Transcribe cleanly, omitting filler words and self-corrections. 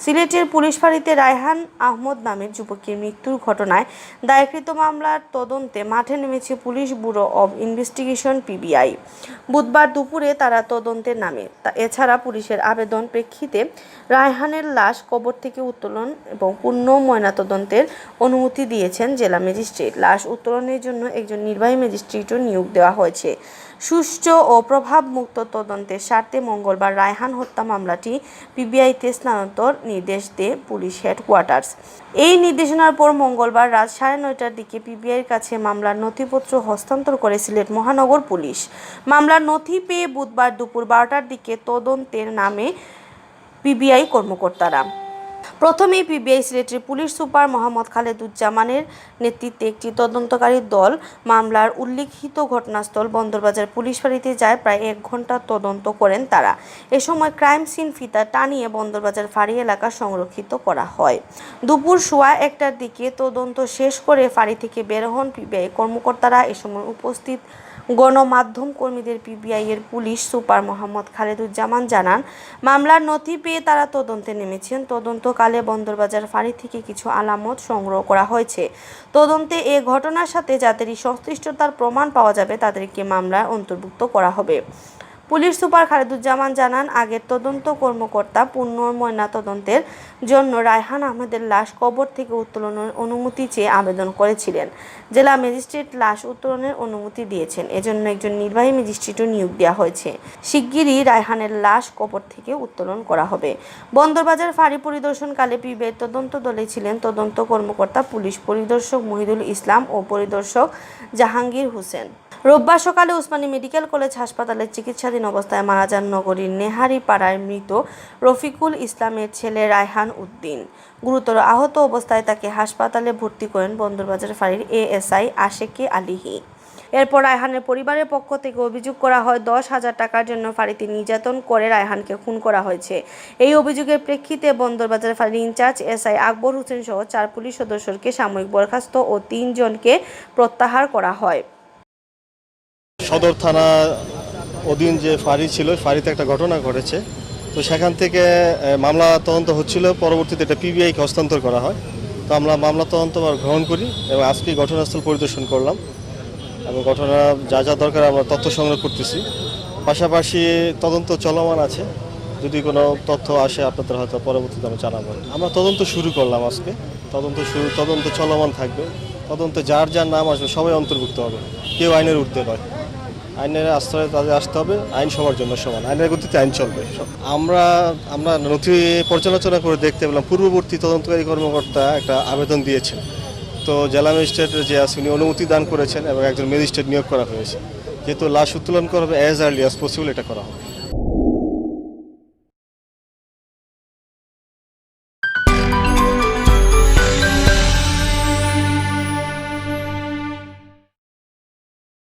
সিলেটের পুলিশ ফাঁড়িতে রায়হান আহমদ নামের যুবকের মৃত্যুর ঘটনায় দায়েরকৃত মামলার তদন্তে মাঠে নেমেছে police bureau of investigation PBI. বুধবার দুপুরে তারা তদন্তে নামে। এছাড়া পুলিশের আবেদন প্রেক্ষিতে রায়হানের লাশ কবর থেকে উত্তোলন এবং পূর্ণ ময়নাতদন্তের অনুমতি দিয়েছেন জেলা ম্যাজিস্ট্রেট। লাশ উত্তোলনের জন্য একজন নির্বাহী ম্যাজিস্ট্রেটও নিয়োগ দেওয়া হয়েছে। সুষ্ঠু ও প্রভাবমুক্ত তদন্তের স্বার্থে মঙ্গলবার রায়হান হত্যা মামলাটি পিবিআইতে স্থানান্তর নির্দেশ দেয় পুলিশ হেডকোয়ার্টার্স। এই নির্দেশনার পর মঙ্গলবার রাত 9:30টার দিকে পিবিআইয়ের কাছে মামলার নথিপত্র হস্তান্তর করে সিলেট মহানগর পুলিশ। মামলার নথি পেয়ে বুধবার দুপুর 12টার দিকে তদন্তের নামে পিবিআই কর্মকর্তারা। প্রথমেই পিবিআই সিলেটের পুলিশ সুপার মোহাম্মদ খালেদুজ্জামানের নেতৃত্বে একটি তদন্তকারী দল মামলার উল্লিখিত ঘটনাস্থল বন্দরবাজার পুলিশ ফাঁড়িতে যায়। প্রায় 1 ঘন্টা তদন্ত করেন তারা। এ সময় ক্রাইম সিন ফিতা টানিয়ে বন্দরবাজার ফাঁড়ি এলাকা সংরক্ষিত করা হয়। দুপুর 1:15টার দিকে তদন্ত শেষ করে ফাঁড়ি থেকে বের হন পিবিআই কর্মকর্তারা। এ সময় উপস্থিত গণমাধ্যম কর্মীদের পিবিআইয়ের পুলিশ সুপার মোহাম্মদ খালেদুজ্জামান জানান, মামলার নথি পেয়ে তারা তদন্তে নেমেছেন। তদন্তকালে বন্দরবাজার ফাঁড়ি থেকে কিছু আলামত সংগ্রহ করা হয়েছে। তদন্তে এ ঘটনার সাথে যাদেরই সংশ্লিষ্টতার প্রমাণ পাওয়া যাবে তাদেরকে মামলায় অন্তর্ভুক্ত করা হবে। পুলিশ সুপার খালেদুজ্জামান জানান, আগের তদন্ত কর্মকর্তা পূর্ণ ময়নাতদন্তের জন্য রায়হান আহমেদের লাশ কবর থেকে উত্তোলনের অনুমতি চেয়ে আবেদন করেছিলেন। জেলা ম্যাজিস্ট্রেট লাশ উত্তোলনের অনুমতি দিয়েছেন। এজন্য একজন নির্বাহী ম্যাজিস্ট্রেটও নিয়োগ দেওয়া হয়েছে। শিগগিরই রায়হানের লাশ কবর থেকে উত্তোলন করা হবে। বন্দরবাজার ফাঁড়ি পরিদর্শনকালে পিবিআইয়ের তদন্ত দলে ছিলেন তদন্ত কর্মকর্তা পুলিশ পরিদর্শক মহিদুল ইসলাম ও পরিদর্শক জাহাঙ্গীর হোসেন। রোববার সকালে ওসমানী মেডিকেল কলেজ হাসপাতালে চিকিৎসাধীন অবস্থায় মারা যান নগরীর নেহারি পাড়ায় মৃত রফিকুল ইসলামের ছেলে রায়হান উদ্দিন। গুরুতর আহত অবস্থায় তাকে হাসপাতালে ভর্তি করেন বন্দরবাজার ফাঁড়ির এএসআই আশেকে আলিহি। এরপর রায়হানের পরিবারের পক্ষ থেকে অভিযোগ করা হয় 10,000 টাকার জন্য ফাঁড়িতে নির্যাতন করে রায়হানকে খুন করা হয়েছে। এই অভিযোগের প্রেক্ষিতে বন্দরবাজার ফাঁড়ির ইনচার্জ এসআই আকবর হোসেন সহ 4 পুলিশ সদস্যকে সাময়িক বরখাস্ত ও 3 জনকে প্রত্যাহার করা হয়। সদর থানা অধীন যে ফাঁড়ি ছিল, ফাঁড়িতে একটা ঘটনা ঘটেছে। তো সেখান থেকে মামলা তদন্ত হচ্ছিল, পরবর্তীতে এটা পিবিআইকে হস্তান্তর করা হয়। তো আমরা মামলা তদন্ত গ্রহণ করি এবং আজকে ঘটনাস্থল পরিদর্শন করলাম এবং ঘটনা যা যা দরকার আমরা তথ্য সংগ্রহ করতেছি। পাশাপাশি তদন্ত চলমান আছে, যদি কোনো তথ্য আসে আপনাদের হয়তো পরবর্তীতে আমি জানাবো। আমরা তদন্ত শুরু করলাম আজকে, তদন্ত চলমান থাকবে। তদন্তে যার যার নাম আসবে সবাই অন্তর্ভুক্ত হবে, কেউ আইনের ঊর্ধ্বে নয়। আইনের আশ্রয়ে তাদের আসতে হবে, আইন সবার জন্য সমান, আইনের গতিতে আইন চলবে। আমরা নথি পর্যালোচনা করে দেখতে পেলাম পূর্ববর্তী তদন্তকারী কর্মকর্তা একটা আবেদন দিয়েছেন। তো জেলা ম্যাজিস্ট্রেটের যে আছে উনি অনুমতি দান করেছেন এবং একজন ম্যাজিস্ট্রেট নিয়োগ করা হয়েছে। যেহেতু লাশ উত্তোলন করা হবে অ্যাজ আর্লি অ্যাজ পসিবল এটা করা হবে।